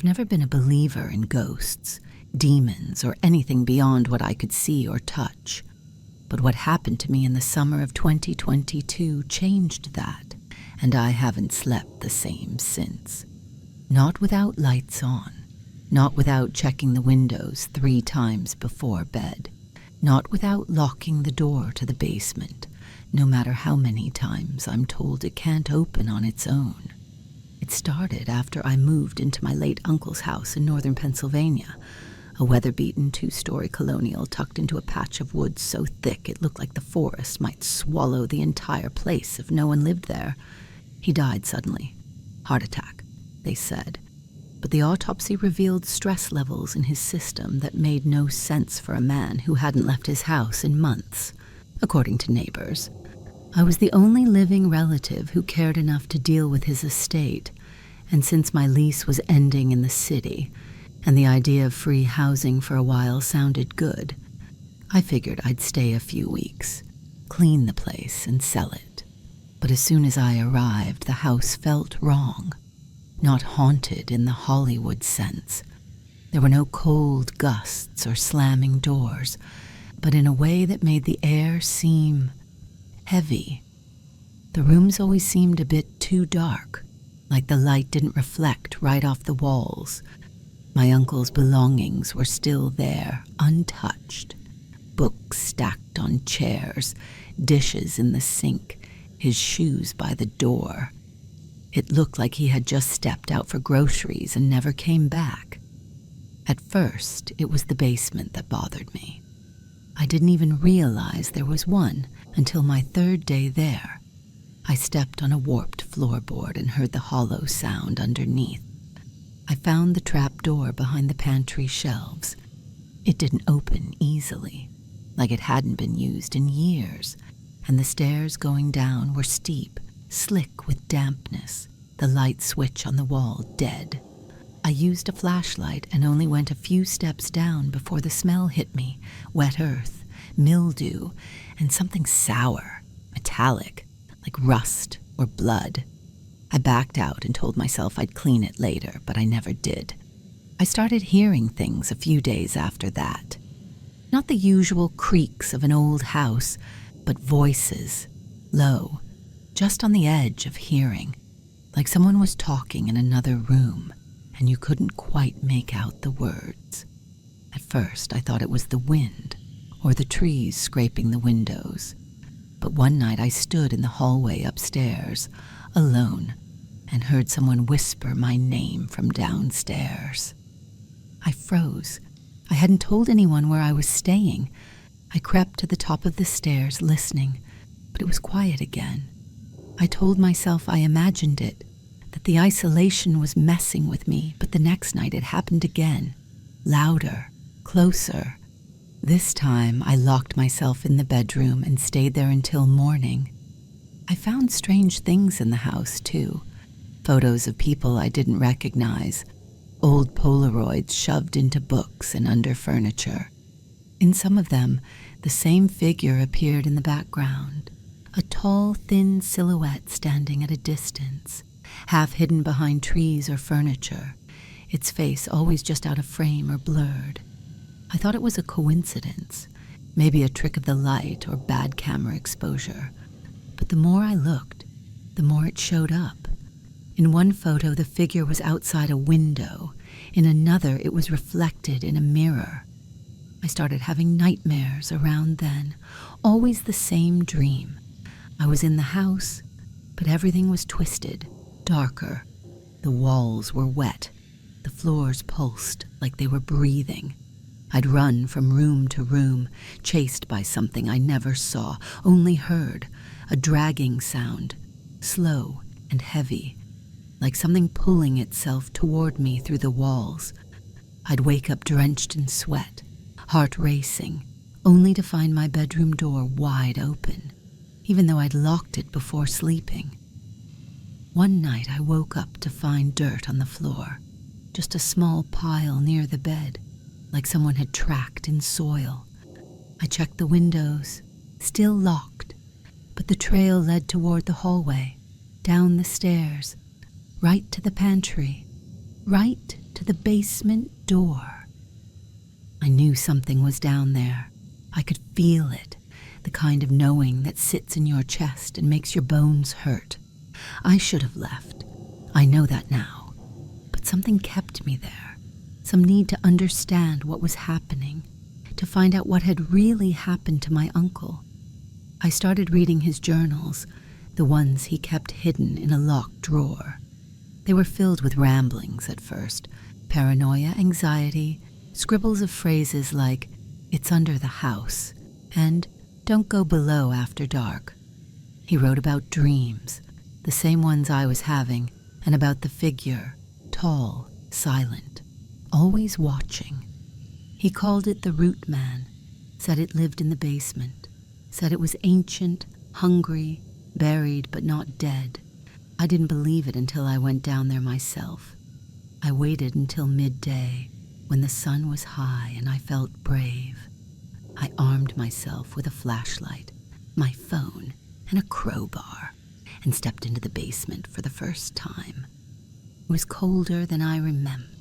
I've never been a believer in ghosts, demons, or anything beyond what I could see or touch. But what happened to me in the summer of 2022 changed that, and I haven't slept the same since. Not without lights on, not without checking the windows 3 times before bed, not without locking the door to the basement, no matter how many times I'm told it can't open on its own. It started after I moved into my late uncle's house in northern Pennsylvania, a weather-beaten 2-story colonial tucked into a patch of woods so thick it looked like the forest might swallow the entire place if no one lived there. He died suddenly. Heart attack, they said. But the autopsy revealed stress levels in his system that made no sense for a man who hadn't left his house in months, according to neighbors. I was the only living relative who cared enough to deal with his estate, and since my lease was ending in the city, and the idea of free housing for a while sounded good, I figured I'd stay a few weeks, clean the place, and sell it. But as soon as I arrived, the house felt wrong. Not haunted in the Hollywood sense. There were no cold gusts or slamming doors, but in a way that made the air seem heavy. The rooms always seemed a bit too dark, like the light didn't reflect right off the walls. My uncle's belongings were still there, untouched. Books stacked on chairs, dishes in the sink, his shoes by the door. It looked like he had just stepped out for groceries and never came back. At first, it was the basement that bothered me. I didn't even realize there was one until my 3rd day there. I stepped on a warped floorboard and heard the hollow sound underneath. I found the trap door behind the pantry shelves. It didn't open easily, like it hadn't been used in years, and the stairs going down were steep, slick with dampness, the light switch on the wall dead. I used a flashlight and only went a few steps down before the smell hit me, wet earth, mildew, and something sour, metallic, like rust or blood. I backed out and told myself I'd clean it later, but I never did. I started hearing things a few days after that. Not the usual creaks of an old house, but voices, low, just on the edge of hearing, like someone was talking in another room, and you couldn't quite make out the words. At first, I thought it was the wind, or the trees scraping the windows. But one night I stood in the hallway upstairs, alone, and heard someone whisper my name from downstairs. I froze. I hadn't told anyone where I was staying. I crept to the top of the stairs, listening, but it was quiet again. I told myself I imagined it, that the isolation was messing with me, but the next night it happened again, louder, closer. This time I locked myself in the bedroom and stayed there until morning. I found strange things in the house, too. Photos of people I didn't recognize, old Polaroids shoved into books and under furniture. In some of them, the same figure appeared in the background, a tall, thin silhouette standing at a distance, half hidden behind trees or furniture, its face always just out of frame or blurred. I thought it was a coincidence, maybe a trick of the light or bad camera exposure. But the more I looked, the more it showed up. In one photo, the figure was outside a window. In another, it was reflected in a mirror. I started having nightmares around then, always the same dream. I was in the house, but everything was twisted, darker. The walls were wet. The floors pulsed like they were breathing. I'd run from room to room, chased by something I never saw, only heard, a dragging sound, slow and heavy, like something pulling itself toward me through the walls. I'd wake up drenched in sweat, heart racing, only to find my bedroom door wide open, even though I'd locked it before sleeping. One night I woke up to find dirt on the floor, just a small pile near the bed, like someone had tracked in soil. I checked the windows, still locked, but the trail led toward the hallway, down the stairs, right to the pantry, right to to the basement door. I knew something was down there. I could feel it, the kind of knowing that sits in your chest and makes your bones hurt. I should have left. I know that now. But something kept me there. Some need to understand what was happening, to find out what had really happened to my uncle. I started reading his journals, the ones he kept hidden in a locked drawer. They were filled with ramblings at first, paranoia, anxiety, scribbles of phrases like, "It's under the house," and "Don't go below after dark." He wrote about dreams, the same ones I was having, and about the figure, tall, silent, always watching. He called it the Root Man, said it lived in the basement, said it was ancient, hungry, buried but not dead. I didn't believe it until I went down there myself. I waited until midday, when the sun was high and I felt brave. I armed myself with a flashlight, my phone, and a crowbar, and stepped into the basement for the first time. It was colder than I remembered.